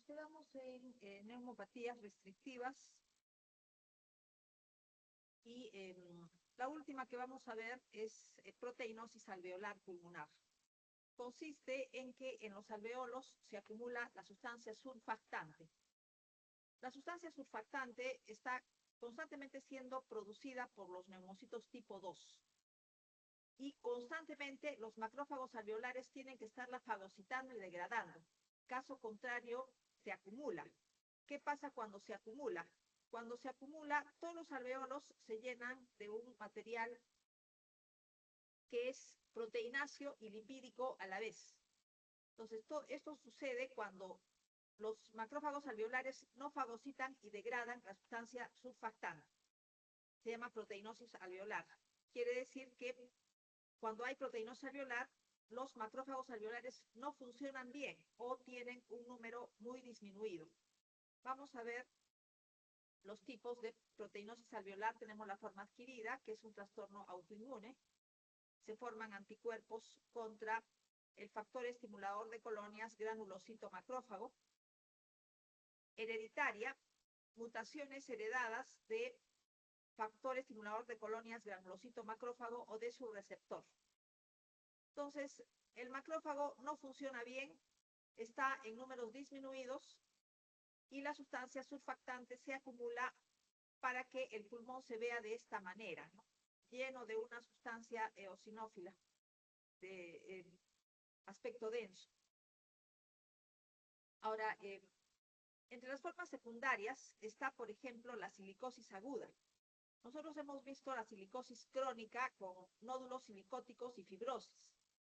quedamos en neumopatías restrictivas y la última que vamos a ver es proteinosis alveolar pulmonar. Consiste en que en los alveolos se acumula la sustancia surfactante. La sustancia surfactante está constantemente siendo producida por los neumocitos tipo 2 y constantemente los macrófagos alveolares tienen que estarla fagocitando y degradando. Caso contrario, se acumula. ¿Qué pasa cuando se acumula? Cuando se acumula, todos los alveolos se llenan de un material que es proteináceo y lipídico a la vez. Entonces, esto sucede cuando los macrófagos alveolares no fagocitan y degradan la sustancia surfactante. Se llama proteinosis alveolar. Quiere decir que cuando hay proteinosis alveolar, los macrófagos alveolares no funcionan bien o tienen un número muy disminuido. Vamos a ver los tipos de proteinosis alveolar. Tenemos la forma adquirida, que es un trastorno autoinmune. Se forman anticuerpos contra el factor estimulador de colonias granulocito macrófago. Hereditaria, mutaciones heredadas de factor estimulador de colonias granulocito macrófago o de su receptor. Entonces, el macrófago no funciona bien, está en números disminuidos y la sustancia surfactante se acumula para que el pulmón se vea de esta manera, ¿no? Lleno de una sustancia eosinófila de aspecto denso. Ahora, entre las formas secundarias está, por ejemplo, la silicosis aguda. Nosotros hemos visto la silicosis crónica con nódulos silicóticos y fibrosis,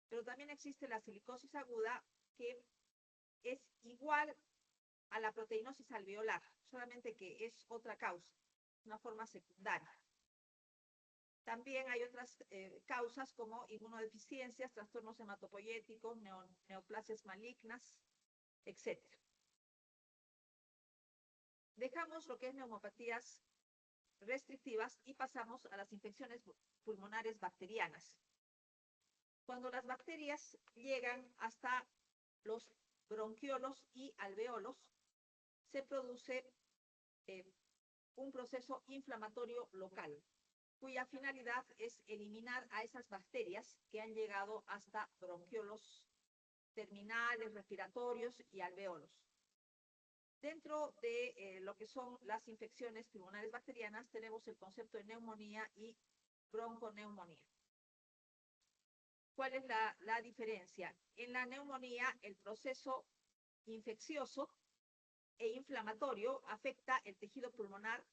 pero también existe la silicosis aguda que es igual a la proteinosis alveolar, solamente que es otra causa, una forma secundaria. También hay otras causas como inmunodeficiencias, trastornos hematopoyéticos, neoplasias malignas, etc. Dejamos lo que es neumopatías restrictivas y pasamos a las infecciones pulmonares bacterianas. Cuando las bacterias llegan hasta los bronquiolos y alveolos, se produce un proceso inflamatorio local, cuya finalidad es eliminar a esas bacterias que han llegado hasta bronquiolos terminales, respiratorios y alveolos. Dentro de lo que son las infecciones pulmonares bacterianas, tenemos el concepto de neumonía y bronconeumonía. ¿Cuál es la diferencia? En la neumonía, el proceso infeccioso e inflamatorio afecta el tejido pulmonar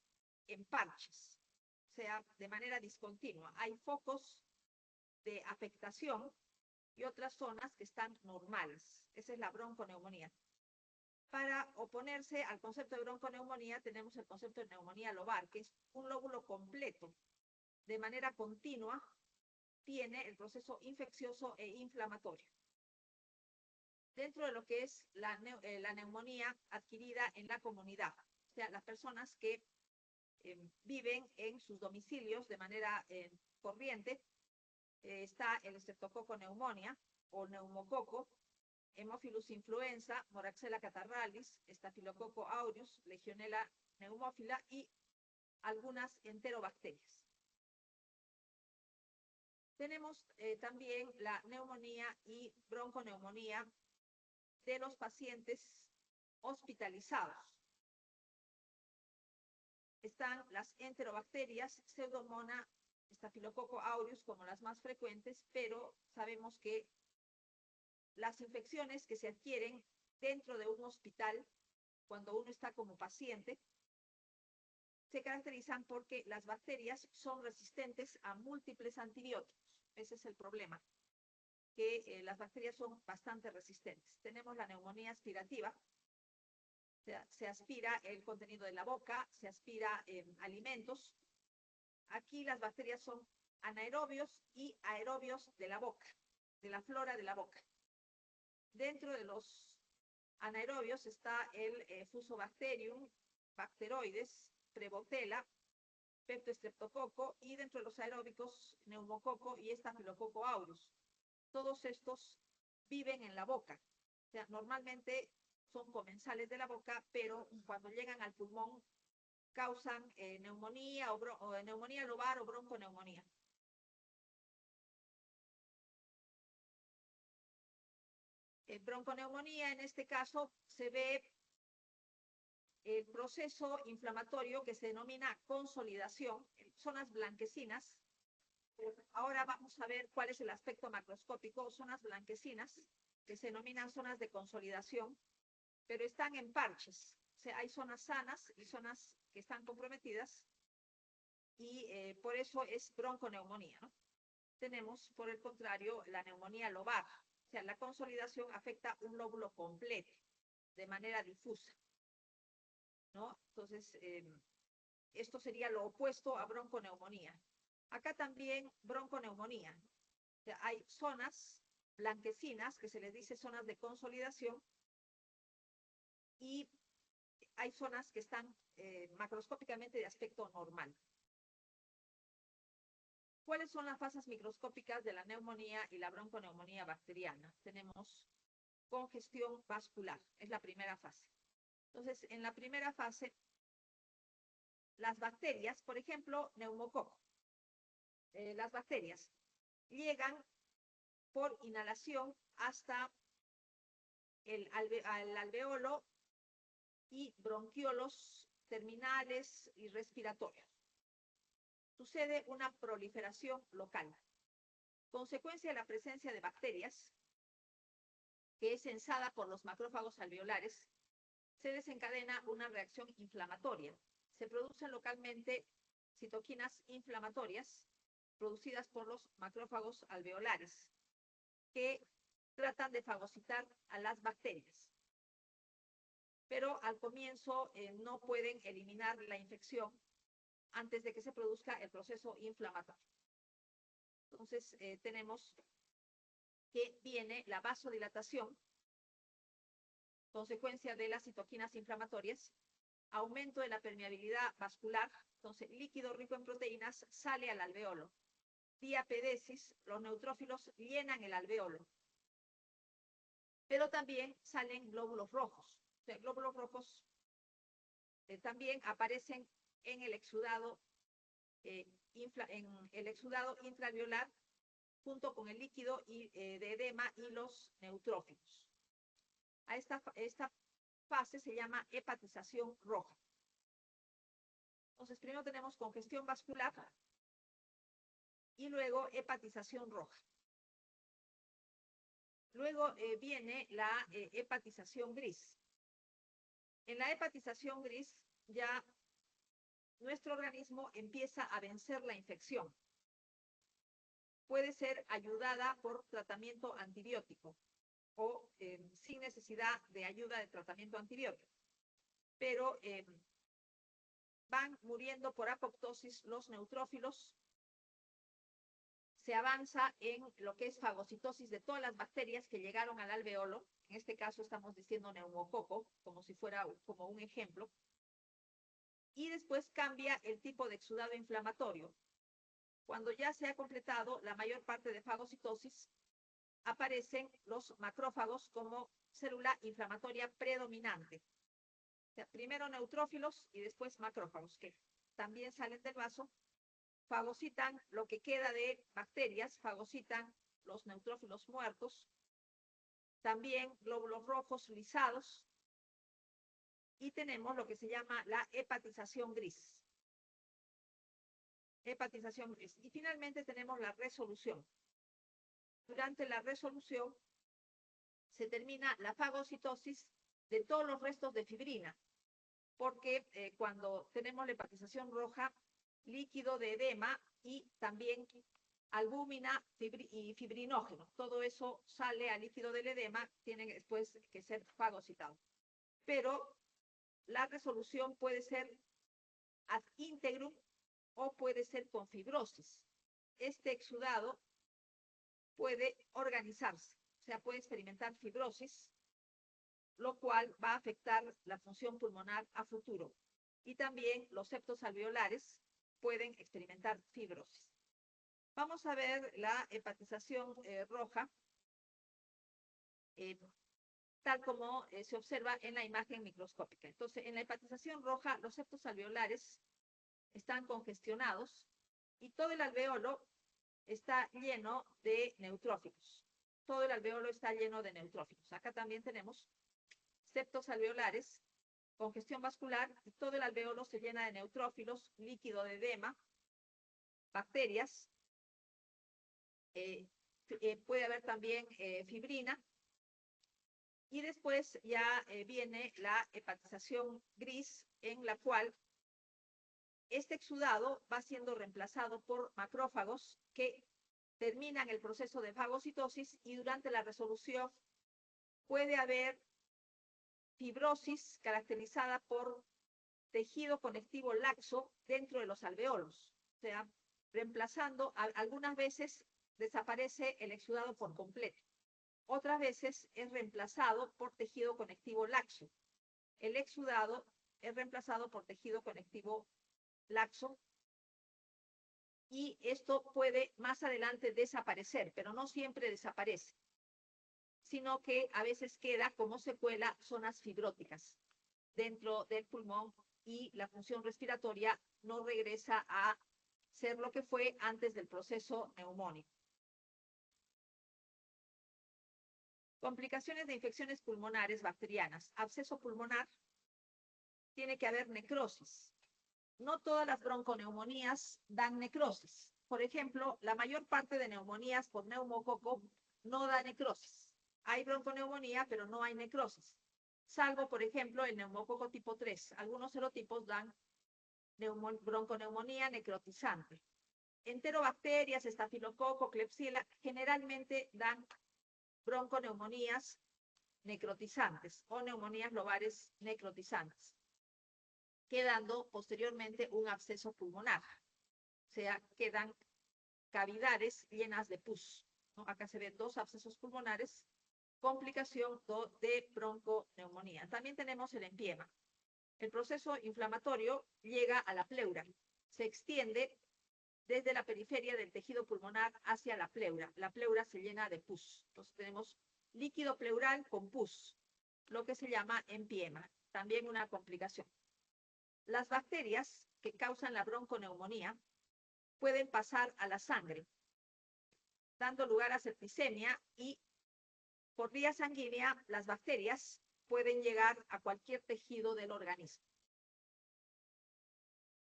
en parches, o sea, de manera discontinua. Hay focos de afectación y otras zonas que están normales. Esa es la bronconeumonía. Para oponerse al concepto de bronconeumonía, tenemos el concepto de neumonía lobar, que es un lóbulo completo, de manera continua, tiene el proceso infeccioso e inflamatorio. Dentro de lo que es la neumonía adquirida en la comunidad, o sea, las personas que viven en sus domicilios de manera corriente, está el Streptococcus pneumoniae o neumococo, Haemophilus influenza, Moraxella catarrhalis, Staphylococcus aureus, Legionella pneumófila y algunas enterobacterias. Tenemos también la neumonía y bronconeumonía de los pacientes hospitalizados. Están las enterobacterias, Pseudomonas, Staphylococcus aureus como las más frecuentes, pero sabemos que las infecciones que se adquieren dentro de un hospital, cuando uno está como paciente, se caracterizan porque las bacterias son resistentes a múltiples antibióticos. Ese es el problema, que las bacterias son bastante resistentes. Tenemos la neumonía aspirativa. Se aspira el contenido de la boca, se aspira alimentos. Aquí las bacterias son anaerobios y aerobios de la boca, de la flora de la boca. Dentro de los anaerobios está el Fusobacterium, Bacteroides, Prevotella, Peptostreptococo y dentro de los aeróbicos Neumococo y Staphylococcus aureus. Todos estos viven en la boca. O sea, normalmente son comensales de la boca, pero cuando llegan al pulmón causan neumonía o neumonía lobar o bronconeumonía. Bronconeumonía, en este caso, se ve el proceso inflamatorio que se denomina consolidación, zonas blanquecinas. Ahora vamos a ver cuál es el aspecto macroscópico, zonas blanquecinas, que se denominan zonas de consolidación, pero están en parches. O sea, hay zonas sanas y zonas que están comprometidas, y por eso es bronconeumonía, ¿no? Tenemos, por el contrario, la neumonía lobar. O sea, la consolidación afecta un lóbulo completo, de manera difusa, ¿no? Entonces, esto sería lo opuesto a bronconeumonía. Acá también bronconeumonía. O sea, hay zonas blanquecinas, que se les dice zonas de consolidación, y hay zonas que están macroscópicamente de aspecto normal. ¿Cuáles son las fases microscópicas de la neumonía y la bronconeumonía bacteriana? Tenemos congestión vascular, es la primera fase. Entonces, en la primera fase, las bacterias, por ejemplo, neumococo, las bacterias llegan por inhalación hasta el alveolo y bronquiolos terminales y respiratorios. Sucede una proliferación local. Consecuencia de la presencia de bacterias, que es sensada por los macrófagos alveolares, se desencadena una reacción inflamatoria. Se producen localmente citoquinas inflamatorias producidas por los macrófagos alveolares, que tratan de fagocitar a las bacterias. Pero al comienzo no pueden eliminar la infección antes de que se produzca el proceso inflamatorio. Entonces tenemos que viene la vasodilatación, consecuencia de las citoquinas inflamatorias, aumento de la permeabilidad vascular, entonces líquido rico en proteínas sale al alveolo. Diapedesis, los neutrófilos llenan el alveolo. Pero también salen glóbulos rojos. O sea, glóbulos rojos también aparecen en el exudado, intraalveolar, junto con el líquido de edema y los neutrófilos. A esta fase se llama hepatización roja. Entonces, primero tenemos congestión vascular y luego hepatización roja. Luego viene la hepatización gris. En la hepatización gris ya nuestro organismo empieza a vencer la infección. Puede ser ayudada por tratamiento antibiótico o sin necesidad de ayuda de tratamiento antibiótico. Pero van muriendo por apoptosis los neutrófilos. Se avanza en lo que es fagocitosis de todas las bacterias que llegaron al alveolo. En este caso estamos diciendo neumococo, como si fuera como un ejemplo. Y después cambia el tipo de exudado inflamatorio. Cuando ya se ha completado la mayor parte de fagocitosis, aparecen los macrófagos como célula inflamatoria predominante. O sea, primero neutrófilos y después macrófagos, que también salen del vaso, fagocitan lo que queda de bacterias, fagocitan los neutrófilos muertos, también glóbulos rojos lisados, y tenemos lo que se llama la hepatización gris. Hepatización gris. Y finalmente tenemos la resolución. Durante la resolución se termina la fagocitosis de todos los restos de fibrina, porque cuando tenemos la hepatización roja, líquido de edema y también albúmina y fibrinógeno, todo eso sale al líquido del edema, tiene después que ser fagocitado. Pero la resolución puede ser ad integrum o puede ser con fibrosis. Este exudado puede organizarse, o sea, puede experimentar fibrosis, lo cual va a afectar la función pulmonar a futuro. Y también los septos alveolares pueden experimentar fibrosis. Vamos a ver la hepatización roja. tal como se observa en la imagen microscópica. Entonces, en la hepatización roja, los septos alveolares están congestionados y todo el alveolo está lleno de neutrófilos. Todo el alveolo está lleno de neutrófilos. Acá también tenemos septos alveolares, congestión vascular, y todo el alveolo se llena de neutrófilos, líquido de edema, bacterias, puede haber también fibrina, y después ya viene la hepatización gris, en la cual este exudado va siendo reemplazado por macrófagos que terminan el proceso de fagocitosis, y durante la resolución puede haber fibrosis caracterizada por tejido conectivo laxo dentro de los alveolos. O sea, reemplazando, algunas veces desaparece el exudado por completo. Otras veces es reemplazado por tejido conectivo laxo. El exudado es reemplazado por tejido conectivo laxo, y esto puede más adelante desaparecer, pero no siempre desaparece, sino que a veces queda como secuela zonas fibróticas dentro del pulmón, y la función respiratoria no regresa a ser lo que fue antes del proceso neumónico. Complicaciones de infecciones pulmonares bacterianas. Absceso pulmonar, tiene que haber necrosis. No todas las bronconeumonías dan necrosis. Por ejemplo, la mayor parte de neumonías por neumococo no da necrosis. Hay bronconeumonía, pero no hay necrosis. Salvo, por ejemplo, el neumococo tipo 3. Algunos serotipos dan bronconeumonía necrotizante. Enterobacterias, estafilococo, klebsiella, generalmente dan bronconeumonías necrotizantes o neumonías lobares necrotizantes, quedando posteriormente un absceso pulmonar. O sea, quedan cavidades llenas de pus, ¿no? Acá se ven 2 abscesos pulmonares, complicación de bronconeumonía. También tenemos el empiema. El proceso inflamatorio llega a la pleura, se extiende desde la periferia del tejido pulmonar hacia la pleura. La pleura se llena de pus. Entonces tenemos líquido pleural con pus, lo que se llama empiema, también una complicación. Las bacterias que causan la bronconeumonía pueden pasar a la sangre, dando lugar a septicemia, y por vía sanguínea las bacterias pueden llegar a cualquier tejido del organismo.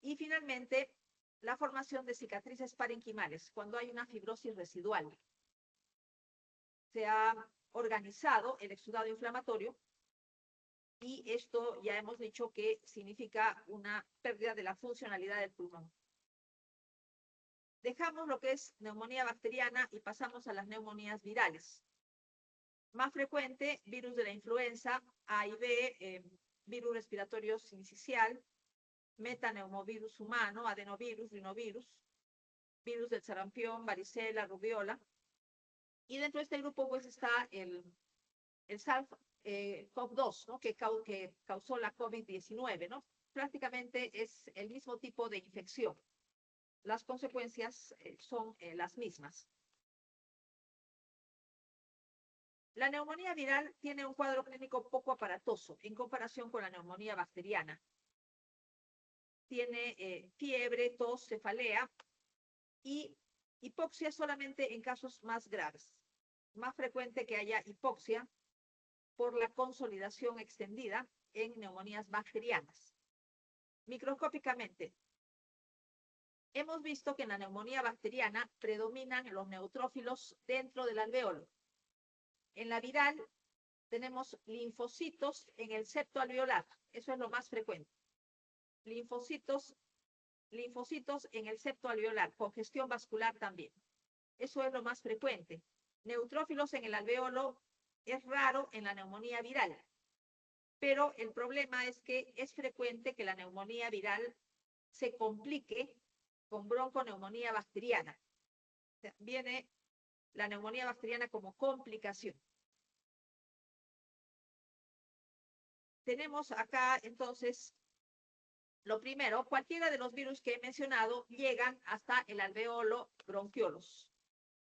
Y finalmente, la formación de cicatrices parenquimales, cuando hay una fibrosis residual. Se ha organizado el exudado inflamatorio, y esto ya hemos dicho que significa una pérdida de la funcionalidad del pulmón. Dejamos lo que es neumonía bacteriana y pasamos a las neumonías virales. Más frecuente, virus de la influenza, A y B, virus respiratorio sincicial, metaneumovirus humano, adenovirus, rinovirus, virus del sarampión, varicela, rubiola. Y dentro de este grupo pues está el SARS-CoV-2, ¿no? que causó la COVID-19, ¿no? Prácticamente es el mismo tipo de infección. Las consecuencias son las mismas. La neumonía viral tiene un cuadro clínico poco aparatoso en comparación con la neumonía bacteriana. Tiene fiebre, tos, cefalea y hipoxia solamente en casos más graves. Más frecuente que haya hipoxia por la consolidación extendida en neumonías bacterianas. Microscópicamente, hemos visto que en la neumonía bacteriana predominan los neutrófilos dentro del alveolo. En la viral tenemos linfocitos en el septo alveolar, eso es lo más frecuente. Linfocitos en el septo alveolar, congestión vascular también. Eso es lo más frecuente. Neutrófilos en el alveolo es raro en la neumonía viral, pero el problema es que es frecuente que la neumonía viral se complique con bronconeumonía bacteriana. O sea, viene la neumonía bacteriana como complicación. Tenemos acá entonces, lo primero, cualquiera de los virus que he mencionado llegan hasta el alveolo bronquiolos,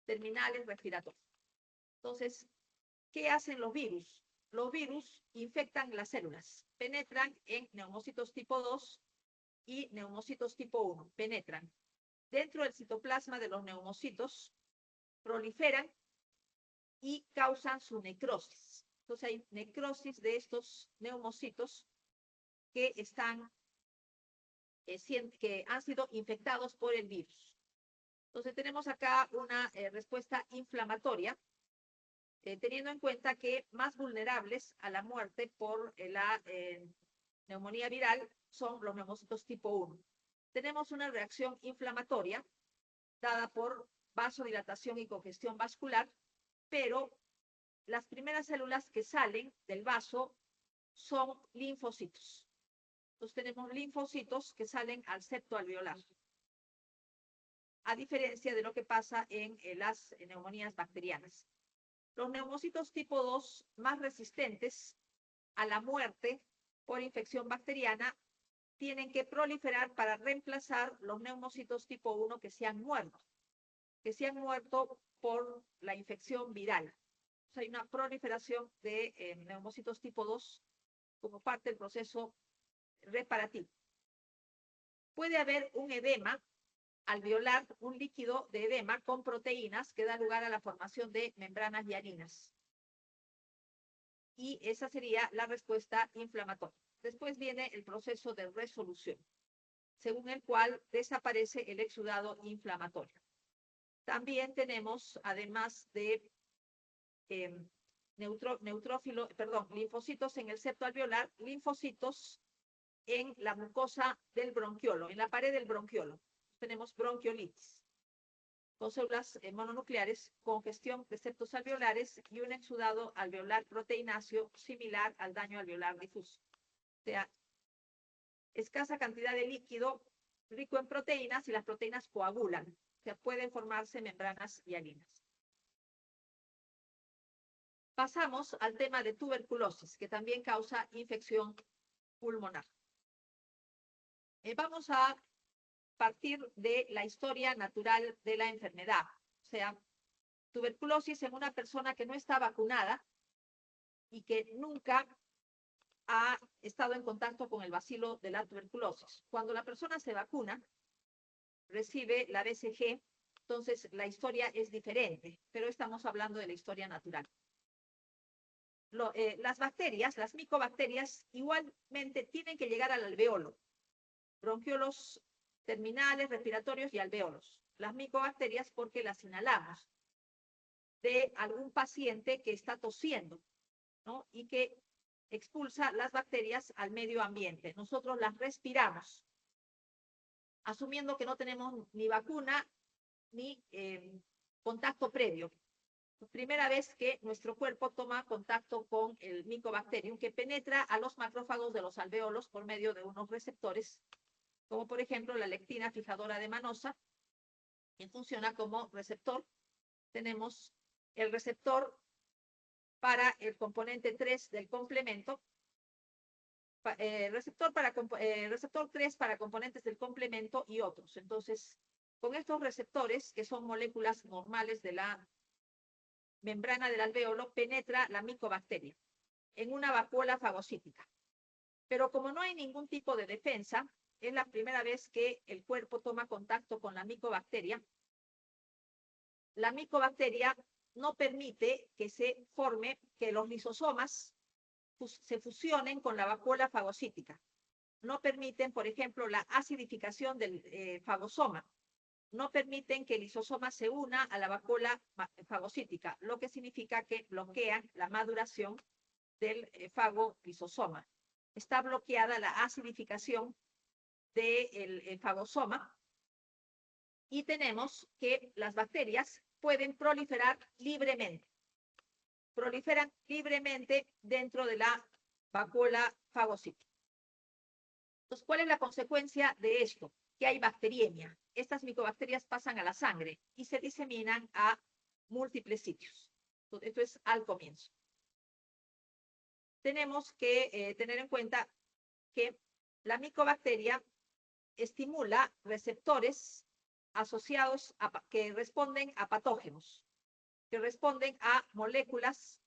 terminales respiratorios. Entonces, ¿qué hacen los virus? los virus infectan las células, penetran en neumocitos tipo 2 y neumocitos tipo 1, penetran. Dentro del citoplasma de los neumocitos proliferan y causan su necrosis. Entonces hay necrosis de estos neumocitos que han sido infectados por el virus. Entonces tenemos acá una respuesta inflamatoria, teniendo en cuenta que más vulnerables a la muerte por la neumonía viral son los neumocitos tipo 1. Tenemos una reacción inflamatoria dada por vasodilatación y congestión vascular, pero las primeras células que salen del vaso son linfocitos. Entonces tenemos linfocitos que salen al septo alveolar, a diferencia de lo que pasa en las neumonías bacterianas. Los neumocitos tipo 2 más resistentes a la muerte por infección bacteriana tienen que proliferar para reemplazar los neumocitos tipo 1 que se han muerto por la infección viral. O sea, hay una proliferación de neumocitos tipo 2 como parte del proceso reparativo. Puede haber un edema alveolar, un líquido de edema con proteínas que da lugar a la formación de membranas hialinas. Y esa sería la respuesta inflamatoria. Después viene el proceso de resolución, según el cual desaparece el exudado inflamatorio. También tenemos, además de linfocitos en el septo alveolar, linfocitos en la mucosa del bronquiolo, en la pared del bronquiolo. Tenemos bronquiolitis, con células mononucleares, congestión de septos alveolares y un exudado alveolar proteináceo similar al daño alveolar difuso. O sea, escasa cantidad de líquido rico en proteínas y las proteínas coagulan. O sea, pueden formarse membranas hialinas. Pasamos al tema de tuberculosis, que también causa infección pulmonar. Vamos a partir de la historia natural de la enfermedad. O sea, tuberculosis en una persona que no está vacunada y que nunca ha estado en contacto con el bacilo de la tuberculosis. Cuando la persona se vacuna, recibe la BCG, entonces la historia es diferente, pero estamos hablando de la historia natural. Las bacterias, las micobacterias, igualmente tienen que llegar al alveolo, bronquiolos terminales, respiratorios y alvéolos. Las micobacterias porque las inhalamos de algún paciente que está tosiendo, ¿no? Y que expulsa las bacterias al medio ambiente. Nosotros las respiramos, asumiendo que no tenemos ni vacuna ni contacto previo. Primera vez que nuestro cuerpo toma contacto con el Mycobacterium, que penetra a los macrófagos de los alvéolos por medio de unos receptores, como por ejemplo la lectina fijadora de manosa, que funciona como receptor. Tenemos el receptor para el componente 3 del complemento, receptor 3 para componentes del complemento y otros. Entonces, con estos receptores, que son moléculas normales de la membrana del alvéolo, penetra la micobacteria en una vacuola fagocítica. Pero como no hay ningún tipo de defensa, es la primera vez que el cuerpo toma contacto con la micobacteria. La micobacteria no permite que se forme, que los lisosomas se fusionen con la vacuola fagocítica. No permiten, por ejemplo, la acidificación del fagosoma. No permiten que el lisosoma se una a la vacuola fagocítica, lo que significa que bloquean la maduración del fagolisosoma. Está bloqueada la acidificación del fagosoma y tenemos que las bacterias pueden proliferar libremente. Proliferan libremente dentro de la vacuola fagocítica. Entonces, ¿cuál es la consecuencia de esto? Que hay bacteriemia. Estas micobacterias pasan a la sangre y se diseminan a múltiples sitios. Entonces, esto es al comienzo. Tenemos que tener en cuenta que la micobacteria estimula receptores asociados que responden a patógenos, que responden a moléculas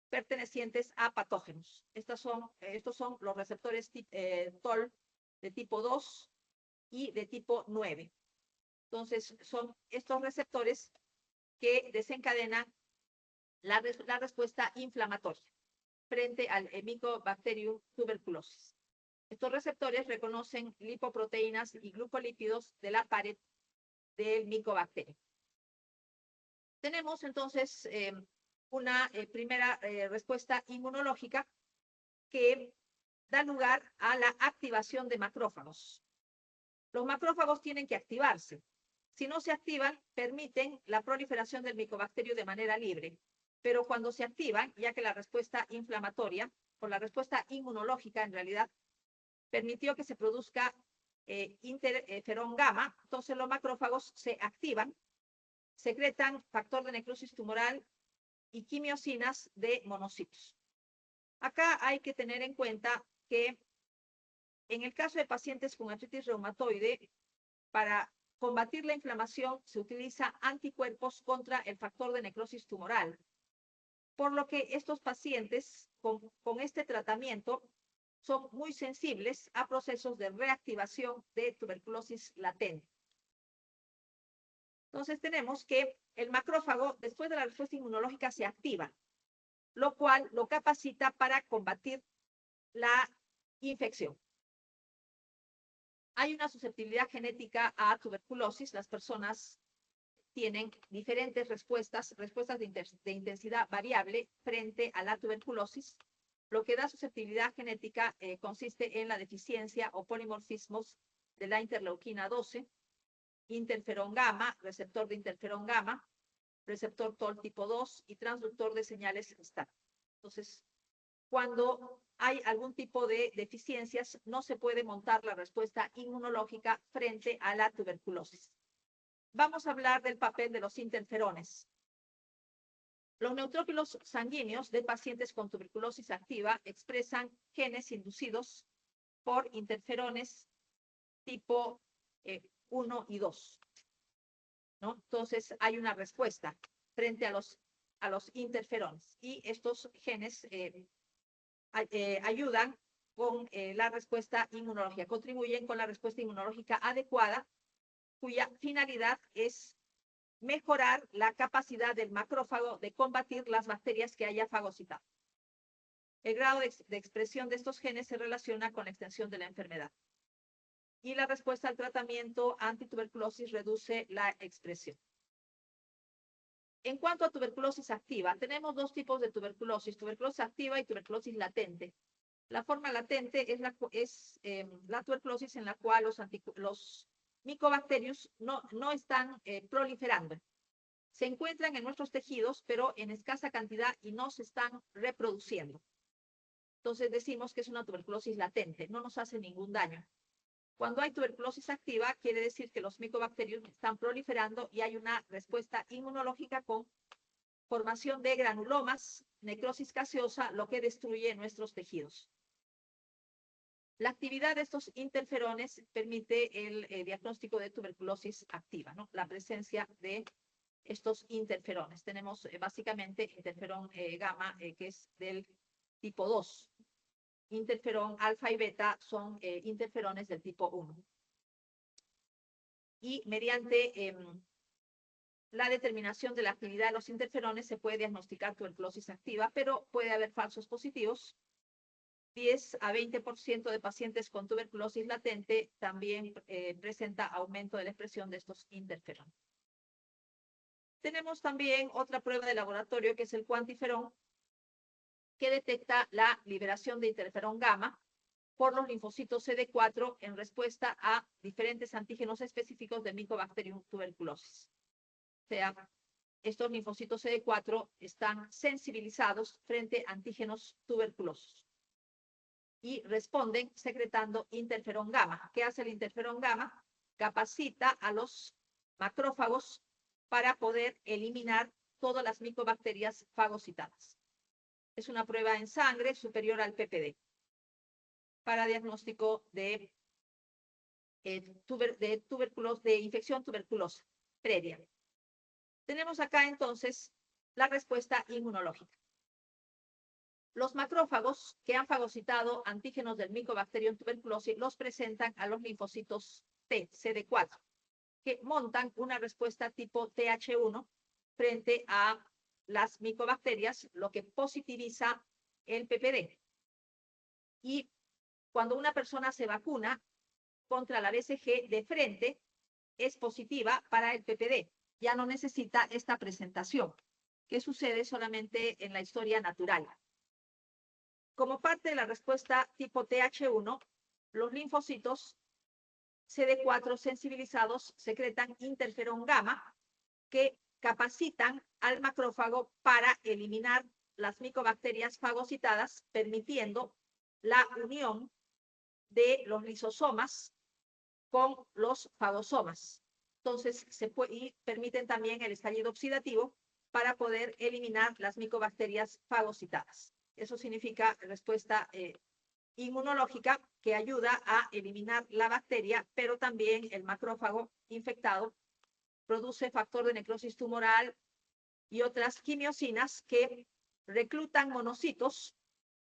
pertenecientes a patógenos. Estos son los receptores TOL de tipo 2 y de tipo 9. Entonces, son estos receptores que desencadenan la respuesta inflamatoria frente al Mycobacterium tuberculosis. Estos receptores reconocen lipoproteínas y glucolípidos de la pared del micobacterio. Tenemos entonces una primera respuesta inmunológica que da lugar a la activación de macrófagos. Los macrófagos tienen que activarse. Si no se activan, permiten la proliferación del micobacterio de manera libre. Pero cuando se activan, ya que la respuesta inflamatoria, o la respuesta inmunológica en realidad, permitió que se produzca interferón gamma, entonces los macrófagos se activan, secretan factor de necrosis tumoral y quimiosinas de monocitos. Acá hay que tener en cuenta que en el caso de pacientes con artritis reumatoide, para combatir la inflamación se utiliza anticuerpos contra el factor de necrosis tumoral, por lo que estos pacientes con este tratamiento son muy sensibles a procesos de reactivación de tuberculosis latente. Entonces tenemos que el macrófago, después de la respuesta inmunológica, se activa, lo cual lo capacita para combatir la infección. Hay una susceptibilidad genética a tuberculosis. Las personas tienen diferentes respuestas de intensidad variable frente a la tuberculosis. Lo que da susceptibilidad genética consiste en la deficiencia o polimorfismos de la interleuquina 12, interferón gamma, receptor de interferón gamma, receptor TOL tipo 2 y transductor de señales STAT. Entonces, cuando hay algún tipo de deficiencias, no se puede montar la respuesta inmunológica frente a la tuberculosis. Vamos a hablar del papel de los interferones. Los neutrófilos sanguíneos de pacientes con tuberculosis activa expresan genes inducidos por interferones tipo 1 y 2. ¿No? Entonces, hay una respuesta frente a los interferones. Y estos genes ayudan con la respuesta inmunológica, contribuyen con la respuesta inmunológica adecuada, cuya finalidad es mejorar la capacidad del macrófago de combatir las bacterias que haya fagocitado. El grado de expresión de estos genes se relaciona con la extensión de la enfermedad. Y la respuesta al tratamiento antituberculosis reduce la expresión. En cuanto a tuberculosis activa, tenemos dos tipos de tuberculosis activa y tuberculosis latente. La forma latente es la tuberculosis en la cual los micobacterios no están proliferando. Se encuentran en nuestros tejidos, pero en escasa cantidad y no se están reproduciendo. Entonces decimos que es una tuberculosis latente, no nos hace ningún daño. Cuando hay tuberculosis activa, quiere decir que los micobacterios están proliferando y hay una respuesta inmunológica con formación de granulomas, necrosis gaseosa, lo que destruye nuestros tejidos. La actividad de estos interferones permite el diagnóstico de tuberculosis activa, ¿no? La presencia de estos interferones. Tenemos básicamente interferón gamma, que es del tipo 2. Interferón alfa y beta son interferones del tipo 1. Y mediante la determinación de la actividad de los interferones se puede diagnosticar tuberculosis activa, pero puede haber falsos positivos. 10 a 20% de pacientes con tuberculosis latente también presenta aumento de la expresión de estos interferones. Tenemos también otra prueba de laboratorio que es el cuantiferón, que detecta la liberación de interferón gamma por los linfocitos CD4 en respuesta a diferentes antígenos específicos de Mycobacterium tuberculosis. O sea, estos linfocitos CD4 están sensibilizados frente a antígenos tuberculosos y responden secretando interferón gamma. ¿Qué hace el interferón gamma? Capacita a los macrófagos para poder eliminar todas las micobacterias fagocitadas. Es una prueba en sangre superior al PPD para diagnóstico de infección tuberculosa previa. Tenemos acá entonces la respuesta inmunológica. Los macrófagos que han fagocitado antígenos del Mycobacterium tuberculosis los presentan a los linfocitos T, CD4, que montan una respuesta tipo TH1 frente a las micobacterias, lo que positiviza el PPD. Y cuando una persona se vacuna contra la BCG de frente, es positiva para el PPD. Ya no necesita esta presentación, que sucede solamente en la historia natural. Como parte de la respuesta tipo TH1, los linfocitos CD4 sensibilizados secretan interferón gamma que capacitan al macrófago para eliminar las micobacterias fagocitadas, permitiendo la unión de los lisosomas con los fagosomas. Entonces, y permiten también el estallido oxidativo para poder eliminar las micobacterias fagocitadas. Eso significa respuesta inmunológica que ayuda a eliminar la bacteria, pero también el macrófago infectado produce factor de necrosis tumoral y otras quimiosinas que reclutan monocitos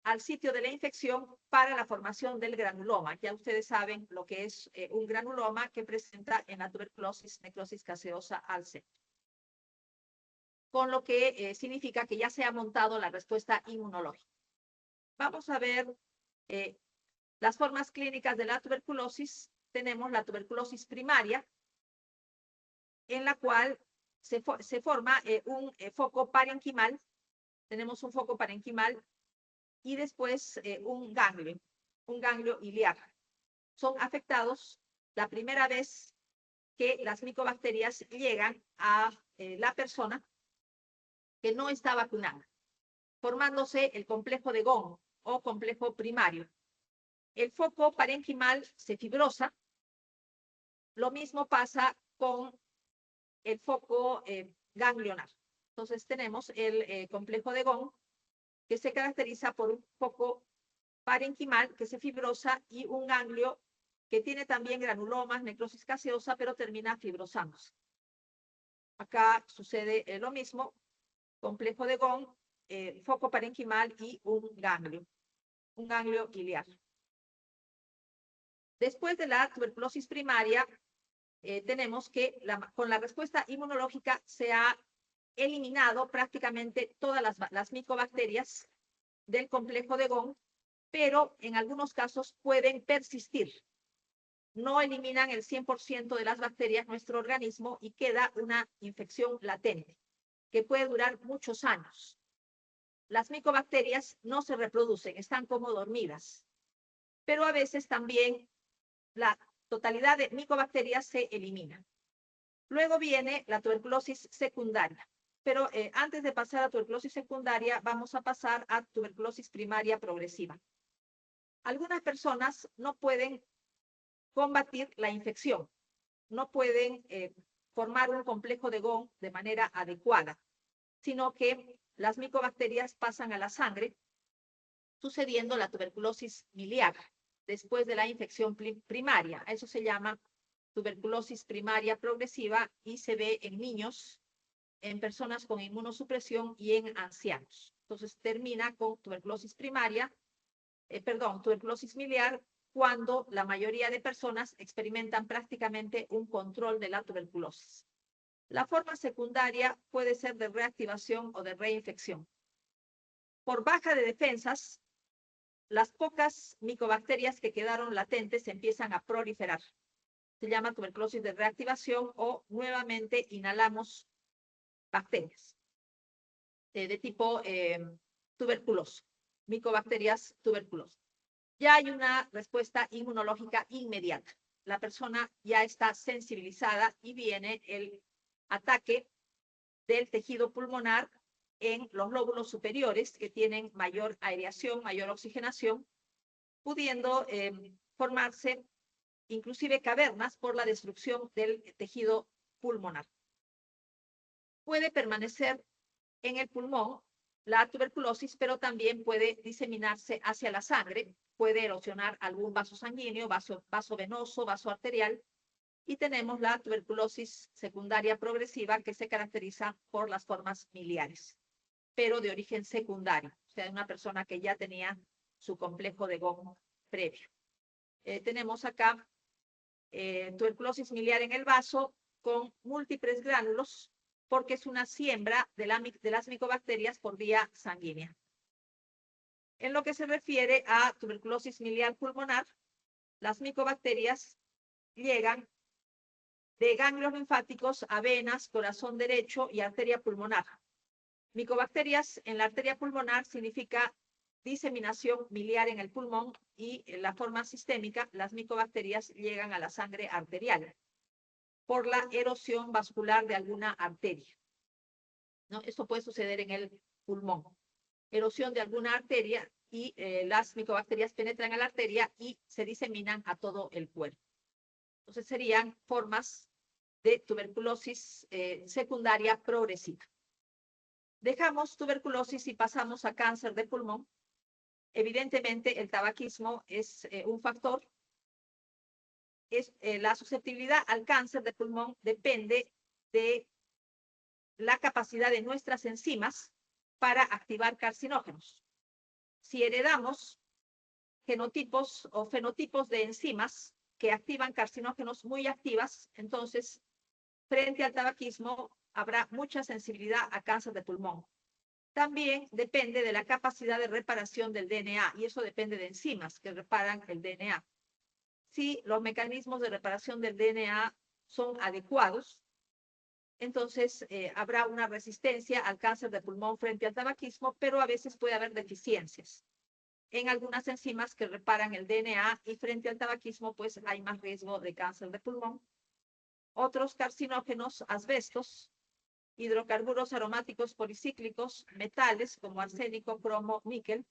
al sitio de la infección para la formación del granuloma. Ya ustedes saben lo que es un granuloma que presenta en la tuberculosis necrosis gaseosa al centro. Con lo que significa que ya se ha montado la respuesta inmunológica. Vamos a ver las formas clínicas de la tuberculosis. Tenemos la tuberculosis primaria, en la cual se forma un foco parenquimal. Tenemos un foco parenquimal y después un ganglio iliar. Son afectados la primera vez que las micobacterias llegan a la persona que no está vacunada, formándose el complejo de Gong o complejo primario. El foco parenquimal se fibrosa. Lo mismo pasa con el foco ganglionar. Entonces tenemos el complejo de Gong, que se caracteriza por un foco parenquimal que se fibrosa y un ganglio que tiene también granulomas, necrosis gaseosa, pero termina fibrosándose. Acá sucede lo mismo, complejo de Gong, foco parenquimal y un ganglio iliar. Después de la tuberculosis primaria, tenemos que con la respuesta inmunológica se ha eliminado prácticamente todas las micobacterias del complejo de Gong, pero en algunos casos pueden persistir. No eliminan el 100% de las bacterias en nuestro organismo y queda una infección latente que puede durar muchos años. Las micobacterias no se reproducen, están como dormidas, pero a veces también la totalidad de micobacterias se elimina. Luego viene la tuberculosis secundaria, pero antes de pasar a tuberculosis secundaria, vamos a pasar a tuberculosis primaria progresiva. Algunas personas no pueden combatir la infección, no pueden formar un complejo de Gong de manera adecuada, sino que las micobacterias pasan a la sangre, sucediendo la tuberculosis miliar después de la infección primaria. Eso se llama tuberculosis primaria progresiva y se ve en niños, en personas con inmunosupresión y en ancianos. Entonces termina con tuberculosis tuberculosis miliar, cuando la mayoría de personas experimentan prácticamente un control de la tuberculosis. La forma secundaria puede ser de reactivación o de reinfección. Por baja de defensas, las pocas micobacterias que quedaron latentes empiezan a proliferar. Se llama tuberculosis de reactivación o nuevamente inhalamos bacterias de tipo tuberculoso, micobacterias tuberculosas. Ya hay una respuesta inmunológica inmediata. La persona ya está sensibilizada y viene el ataque del tejido pulmonar en los lóbulos superiores que tienen mayor aireación, mayor oxigenación, pudiendo formarse inclusive cavernas por la destrucción del tejido pulmonar. Puede permanecer en el pulmón la tuberculosis, pero también puede diseminarse hacia la sangre, puede erosionar algún vaso sanguíneo, vaso venoso, vaso arterial, y tenemos la tuberculosis secundaria progresiva que se caracteriza por las formas miliares, pero de origen secundario. o sea, una persona que ya tenía su complejo de Gong previo. Tenemos acá tuberculosis miliar en el vaso con múltiples gránulos, porque es una siembra de las micobacterias por vía sanguínea. En lo que se refiere a tuberculosis miliar pulmonar, las micobacterias llegan de ganglios linfáticos a venas, corazón derecho y arteria pulmonar. Micobacterias en la arteria pulmonar significa diseminación miliar en el pulmón, y en la forma sistémica, las micobacterias llegan a la sangre arterial por la erosión vascular de alguna arteria, ¿no? Esto puede suceder en el pulmón. Erosión de alguna arteria y las micobacterias penetran a la arteria y se diseminan a todo el cuerpo. Entonces serían formas de tuberculosis secundaria progresiva. Dejamos tuberculosis y pasamos a cáncer de pulmón. Evidentemente, el tabaquismo es un factor. La susceptibilidad al cáncer de pulmón depende de la capacidad de nuestras enzimas para activar carcinógenos. Si heredamos genotipos o fenotipos de enzimas que activan carcinógenos muy activas, entonces, frente al tabaquismo, habrá mucha sensibilidad a cáncer de pulmón. También depende de la capacidad de reparación del DNA, y eso depende de enzimas que reparan el DNA. Si los mecanismos de reparación del DNA son adecuados, entonces habrá una resistencia al cáncer de pulmón frente al tabaquismo, pero a veces puede haber deficiencias en algunas enzimas que reparan el DNA, y frente al tabaquismo pues hay más riesgo de cáncer de pulmón. Otros carcinógenos, asbestos, hidrocarburos aromáticos policíclicos, metales como arsénico, cromo, níquel,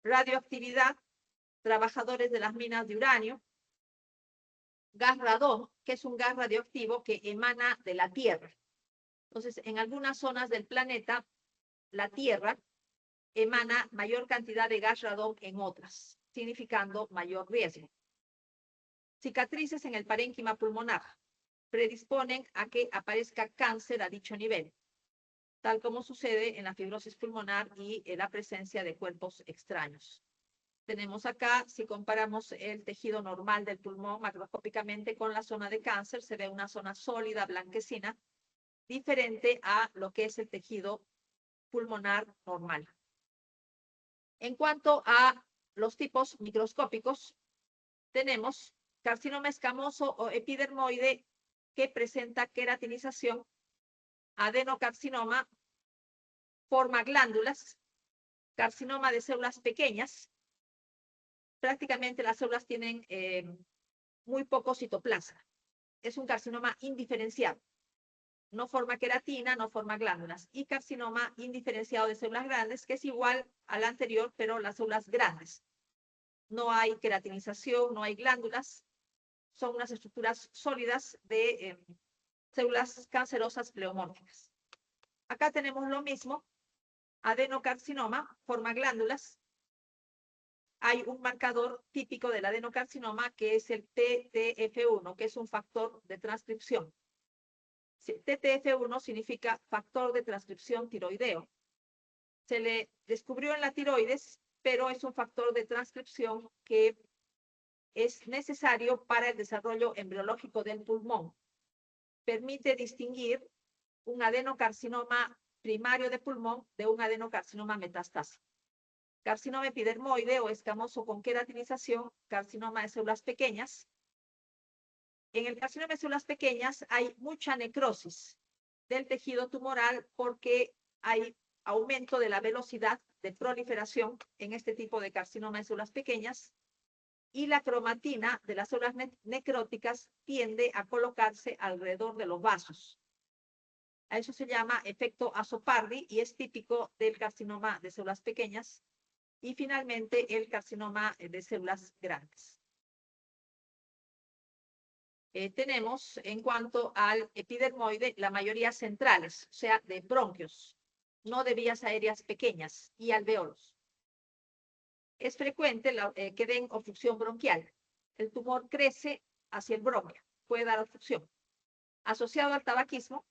radioactividad, trabajadores de las minas de uranio, gas radón, que es un gas radioactivo que emana de la Tierra. Entonces, en algunas zonas del planeta, la Tierra emana mayor cantidad de gas radón en otras, significando mayor riesgo. Cicatrices en el parénquima pulmonar predisponen a que aparezca cáncer a dicho nivel, tal como sucede en la fibrosis pulmonar y en la presencia de cuerpos extraños. Tenemos acá, si comparamos el tejido normal del pulmón macroscópicamente con la zona de cáncer, se ve una zona sólida, blanquecina, diferente a lo que es el tejido pulmonar normal. En cuanto a los tipos microscópicos, tenemos carcinoma escamoso o epidermoide, que presenta queratinización, adenocarcinoma, forma glándulas, carcinoma de células pequeñas. Prácticamente las células tienen muy poco citoplasma. Es un carcinoma indiferenciado. No forma queratina, no forma glándulas. Y carcinoma indiferenciado de células grandes, que es igual al anterior, pero las células grandes. No hay queratinización, no hay glándulas. Son unas estructuras sólidas de células cancerosas pleomórficas. Acá tenemos lo mismo. Adenocarcinoma, forma glándulas. Hay un marcador típico del adenocarcinoma que es el TTF1, que es un factor de transcripción. TTF1 significa factor de transcripción tiroideo. Se le descubrió en la tiroides, pero es un factor de transcripción que es necesario para el desarrollo embriológico del pulmón. Permite distinguir un adenocarcinoma primario de pulmón de un adenocarcinoma metastásico. Carcinoma epidermoide o escamoso con queratinización, carcinoma de células pequeñas. En el carcinoma de células pequeñas hay mucha necrosis del tejido tumoral porque hay aumento de la velocidad de proliferación en este tipo de carcinoma de células pequeñas, y la cromatina de las células necróticas tiende a colocarse alrededor de los vasos. A eso se llama efecto Azzopardi y es típico del carcinoma de células pequeñas. Y finalmente el carcinoma de células grandes. Tenemos en cuanto al epidermoide la mayoría centrales, o sea, de bronquios, no de vías aéreas pequeñas, y alveolos. Es frecuente que den obstrucción bronquial. El tumor crece hacia el bronquio, puede dar obstrucción. Asociado al tabaquismo,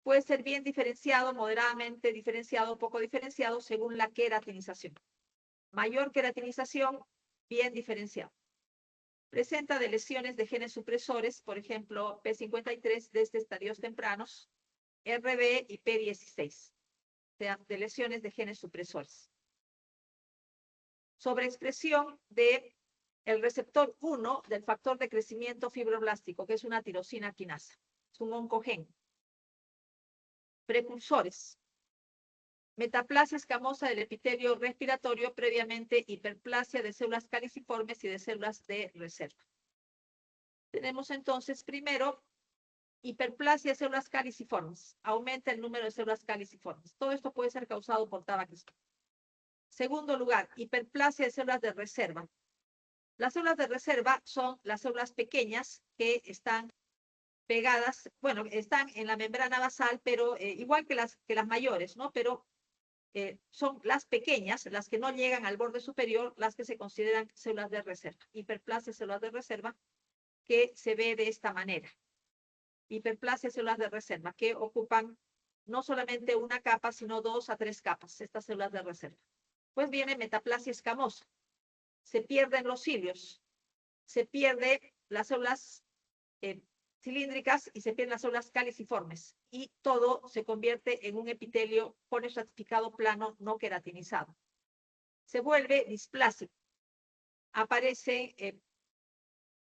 Puede ser bien diferenciado, moderadamente diferenciado, poco diferenciado, según la queratinización. Mayor queratinización, bien diferenciado. Presenta de lesiones de genes supresores, por ejemplo, P53 desde estadios tempranos, RB y P16, o sea, de lesiones de genes supresores. Sobreexpresión de el receptor 1 del factor de crecimiento fibroblástico, que es una tirosina quinasa. Es un oncogen. Precursores. Metaplasia escamosa del epitelio respiratorio, previamente hiperplasia de células caliciformes y de células de reserva. Tenemos entonces primero hiperplasia de células caliciformes. Aumenta el número de células caliciformes. Todo esto puede ser causado por tabaquismo. Segundo lugar, hiperplasia de células de reserva. Las células de reserva son las células pequeñas que están pegadas, bueno, están en la membrana basal, pero igual que las mayores, ¿no? Pero son las pequeñas, las que no llegan al borde superior, las que se consideran células de reserva. Hiperplasia de células de reserva que se ve de esta manera. Hiperplasia de células de reserva que ocupan no solamente una capa, sino 2 a 3 capas, estas células de reserva. Pues viene metaplasia escamosa. Se pierden los cilios, se pierden las células cilíndricas y se pierden las células caliciformes y todo se convierte en un epitelio poliestratificado plano no queratinizado. Se vuelve displásico. Aparece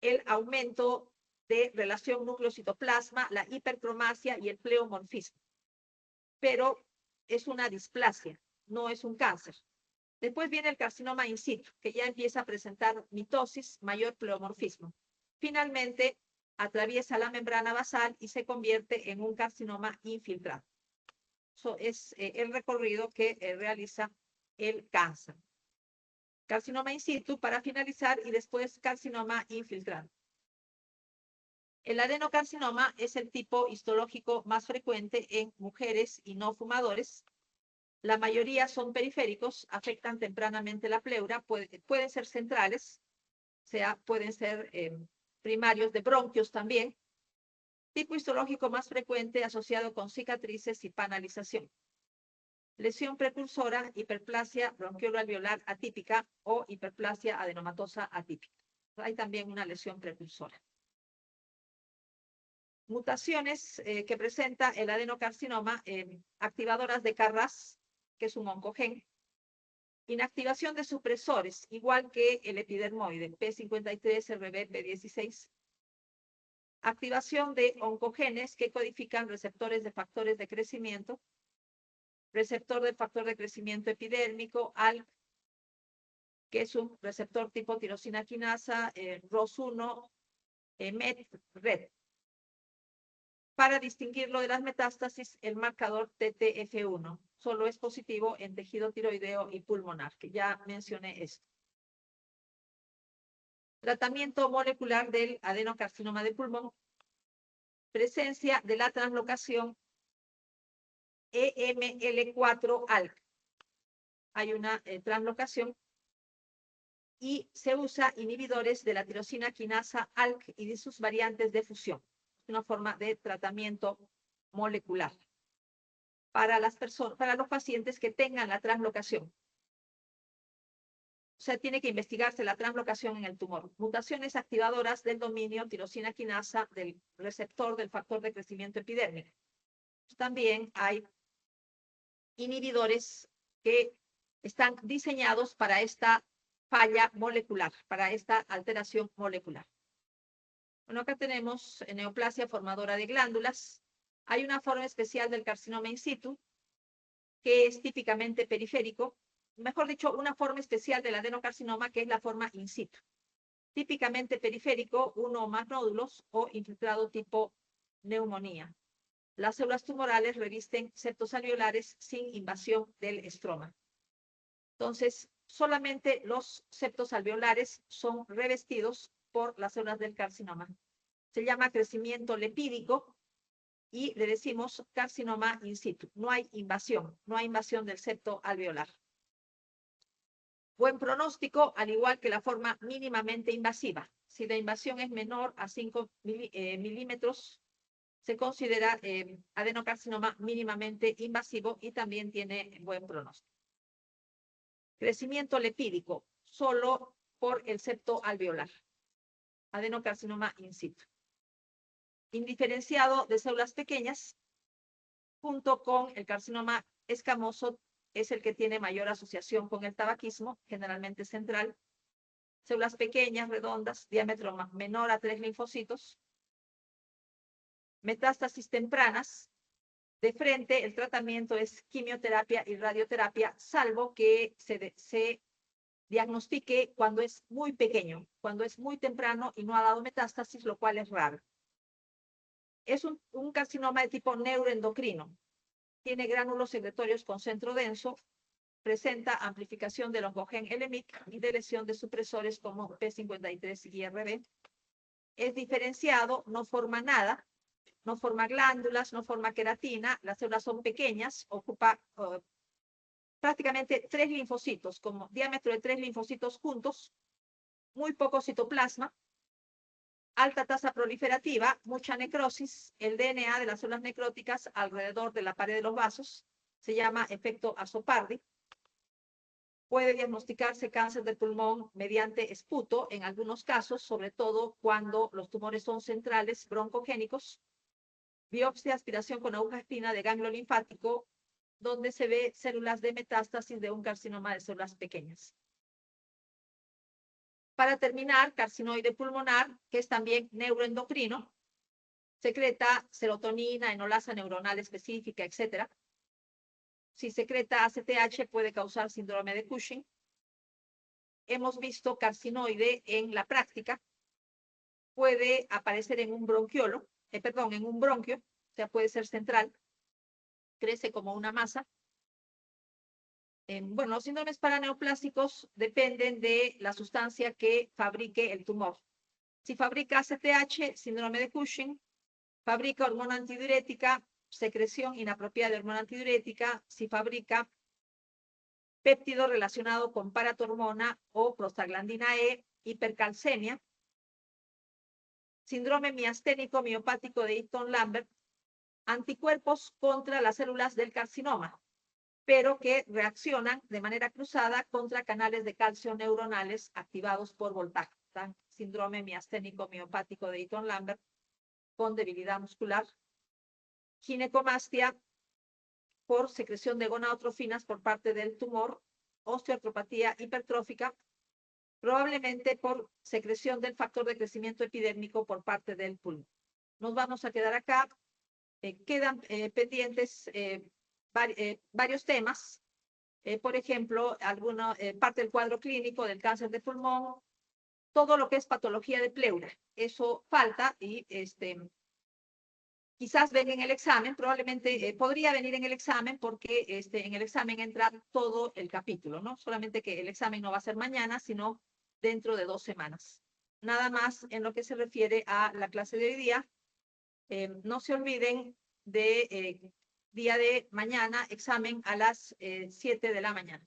el aumento de relación núcleo-citoplasma, la hipercromasia y el pleomorfismo. Pero es una displasia, no es un cáncer. Después viene el carcinoma in situ, que ya empieza a presentar mitosis, mayor pleomorfismo. Finalmente, atraviesa la membrana basal y se convierte en un carcinoma infiltrado. Eso es el recorrido que realiza el cáncer. Carcinoma in situ para finalizar y después carcinoma infiltrado. El adenocarcinoma es el tipo histológico más frecuente en mujeres y no fumadores. La mayoría son periféricos, afectan tempranamente la pleura, pueden ser centrales, o sea, pueden ser primarios de bronquios también. Tipo histológico más frecuente asociado con cicatrices y panalización. Lesión precursora, hiperplasia bronquiolo-alveolar atípica o hiperplasia adenomatosa atípica. Hay también una lesión precursora. Mutaciones que presenta el adenocarcinoma, activadoras de KRAS, que es un oncogen. Inactivación de supresores, igual que el epidermoide, P53, RB, P16. Activación de oncogenes que codifican receptores de factores de crecimiento, receptor del factor de crecimiento epidérmico, ALK, que es un receptor tipo tirosina quinasa, ROS1, MET, RED. Para distinguirlo de las metástasis, el marcador TTF1 solo es positivo en tejido tiroideo y pulmonar, que ya mencioné esto. Tratamiento molecular del adenocarcinoma de pulmón. Presencia de la translocación EML4-ALK. Hay una translocación y se usa inhibidores de la tirosina quinasa ALK y de sus variantes de fusión. Es una forma de tratamiento molecular para los pacientes que tengan la translocación. O sea, tiene que investigarse la translocación en el tumor. Mutaciones activadoras del dominio tirosina quinasa del receptor del factor de crecimiento epidérmico. También hay inhibidores que están diseñados para esta falla molecular, para esta alteración molecular. Bueno, acá tenemos neoplasia formadora de glándulas. Hay una forma especial del carcinoma in situ, que es típicamente periférico. Mejor dicho, una forma especial del adenocarcinoma, que es la forma in situ. Típicamente periférico, uno o más nódulos o infiltrado tipo neumonía. Las células tumorales revisten septos alveolares sin invasión del estroma. Entonces, solamente los septos alveolares son revestidos por las células del carcinoma. Se llama crecimiento lepídico y le decimos carcinoma in situ. No hay invasión del septo alveolar. Buen pronóstico, al igual que la forma mínimamente invasiva. Si la invasión es menor a 5 milímetros, se considera adenocarcinoma mínimamente invasivo y también tiene buen pronóstico. Crecimiento lipídico, solo por el septo alveolar. Adenocarcinoma in situ. Indiferenciado de células pequeñas, junto con el carcinoma escamoso, es el que tiene mayor asociación con el tabaquismo, generalmente central. Células pequeñas, redondas, diámetro menor a 3 linfocitos. Metástasis tempranas. De frente, el tratamiento es quimioterapia y radioterapia, salvo que se diagnostique cuando es muy pequeño, cuando es muy temprano y no ha dado metástasis, lo cual es raro. Es un carcinoma de tipo neuroendocrino. Tiene gránulos secretorios con centro denso, presenta amplificación del oncogen LMIC y de lesión de supresores como P53 y IRB. Es diferenciado, no forma nada, no forma glándulas, no forma queratina, las células son pequeñas, ocupa prácticamente 3 linfocitos, como diámetro de 3 linfocitos juntos, muy poco citoplasma, alta tasa proliferativa, mucha necrosis, el DNA de las células necróticas alrededor de la pared de los vasos, se llama efecto Azzopardi. Puede diagnosticarse cáncer de pulmón mediante esputo en algunos casos, sobre todo cuando los tumores son centrales broncogénicos. Biopsia, aspiración con aguja espina de ganglio linfático, donde se ve células de metástasis de un carcinoma de células pequeñas. Para terminar, carcinoide pulmonar, que es también neuroendocrino, secreta serotonina, enolasa neuronal específica, etc. Si secreta ACTH puede causar síndrome de Cushing. Hemos visto carcinoide en la práctica, puede aparecer en un bronquiolo, en un bronquio, o sea, puede ser central, crece como una masa. Bueno, los síndromes paraneoplásticos dependen de la sustancia que fabrique el tumor. Si fabrica ACTH, síndrome de Cushing. Fabrica hormona antidiurética, secreción inapropiada de hormona antidiurética. Si fabrica péptido relacionado con paratormona o prostaglandina E, hipercalcemia. Síndrome miasténico miopático de Eaton-Lambert, anticuerpos contra las células del carcinoma, pero que reaccionan de manera cruzada contra canales de calcio neuronales activados por voltaje. Síndrome miasténico miopático de Eaton-Lambert con debilidad muscular. Ginecomastia por secreción de gonadotrofinas por parte del tumor. Osteoartropatía hipertrófica, probablemente por secreción del factor de crecimiento epidérmico por parte del pulmón. Nos vamos a quedar acá. Quedan pendientes varios temas. Por ejemplo, alguna parte del cuadro clínico del cáncer de pulmón, todo lo que es patología de pleura. Eso falta y quizás venga en el examen, probablemente podría venir en el examen porque en el examen entra todo el capítulo, ¿no? Solamente que el examen no va a ser mañana, sino dentro de 2 semanas. Nada más en lo que se refiere a la clase de hoy día. No se olviden de día de mañana, examen a las 7 de la mañana.